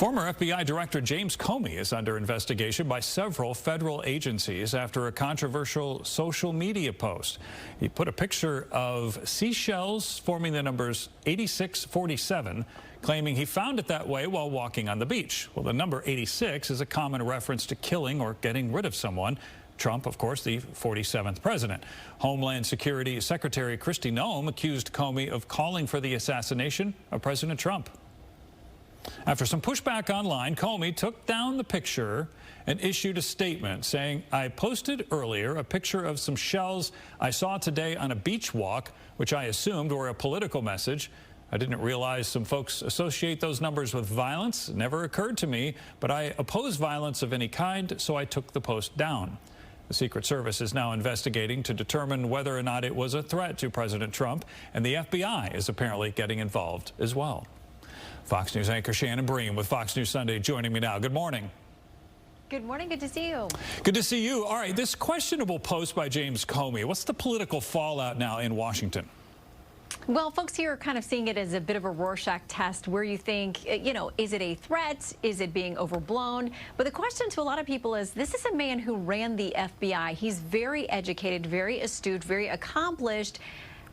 Former FBI Director James Comey is under investigation by several federal agencies after a controversial social media post. He put a picture of seashells forming the numbers 8647, claiming he found it that way while walking on the beach. Well, the number 86 is a common reference to killing or getting rid of someone. Trump, of course, the 47th president. Homeland Security Secretary Kristi Noem accused Comey of calling for the assassination of President Trump. After some pushback online, Comey took down the picture and issued a statement saying, "I posted earlier a picture of some shells I saw today on a beach walk, which I assumed were a political message. I didn't realize some folks associate those numbers with violence. It never occurred to me, but I oppose violence of any kind, so I took the post down." The Secret Service is now investigating to determine whether or not it was a threat to President Trump, and the FBI is apparently getting involved as well. Fox News anchor Shannon Bream with Fox News Sunday joining me now. Good morning. Good morning. Good to see you. Good to see you. All right, this questionable post by James Comey, what's the political fallout now in Washington? Well, folks here are kind of seeing it as a bit of a Rorschach test where you think, is it a threat? Is it being overblown? But the question to a lot of people is, this is a man who ran the FBI. He's very educated, very astute, very accomplished.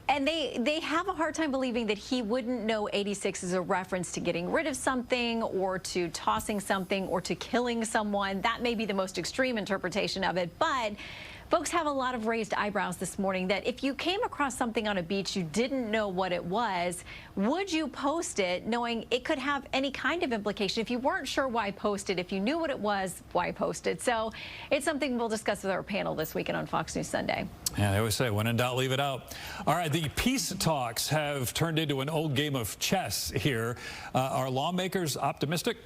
And they have a hard time believing that he wouldn't know 86 is a reference to getting rid of something or to tossing something or to killing someone. That may be the most extreme interpretation of it. But folks have a lot of raised eyebrows this morning that if you came across something on a beach, you didn't know what it was, would you post it knowing it could have any kind of implication? If you weren't sure, why post it? If you knew what it was, why post it? So it's something we'll discuss with our panel this weekend on Fox News Sunday. Yeah, they always say, when in doubt, leave it out. All right, the peace talks have turned into an old game of chess here. Are lawmakers optimistic?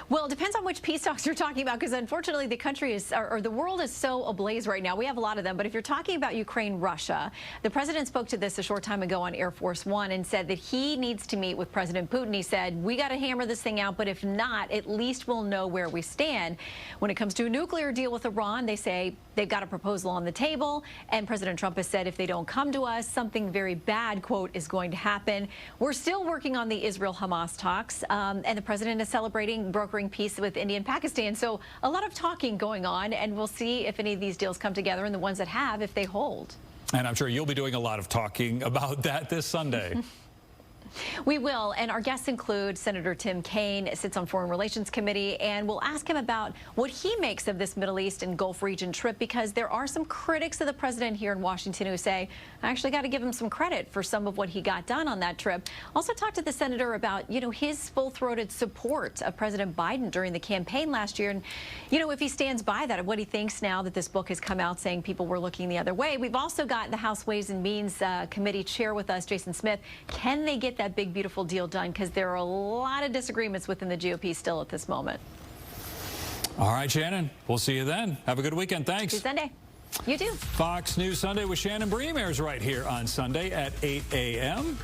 Well, it depends on which peace talks you're talking about, because unfortunately the country is, or the world is so ablaze right now. We have a lot of them, but if you're talking about Ukraine, Russia, the president spoke to this a short time ago on Air Force One and said that he needs to meet with President Putin. He said, we got to hammer this thing out, but if not, at least we'll know where we stand. When it comes to a nuclear deal with Iran, they say they've got a proposal on the table, and President Trump has said if they don't come to us, something very bad, quote, is going to happen. We're still working on the Israel-Hamas talks, and the president is brokering peace with India and Pakistan. So a lot of talking going on, and we'll see if any of these deals come together, and the ones that have, if they hold. And I'm sure you'll be doing a lot of talking about that this Sunday. We will, and our guests include Senator Tim Kaine, sits on Foreign Relations Committee, and we'll ask him about what he makes of this Middle East and Gulf region trip, because there are some critics of the president here in Washington who say, I actually got to give him some credit for some of what he got done on that trip. Also talked to the senator about, his full-throated support of President Biden during the campaign last year, and, if he stands by that, what he thinks now that this book has come out saying people were looking the other way. We've also got the House Ways and Means Committee chair with us, Jason Smith. Can they get that big, beautiful deal done? Because there are a lot of disagreements within the GOP still at this moment. All right, Shannon, we'll see you then. Have a good weekend. Thanks. See you Sunday. You too. Fox News Sunday with Shannon Bream airs right here on Sunday at 8 a.m.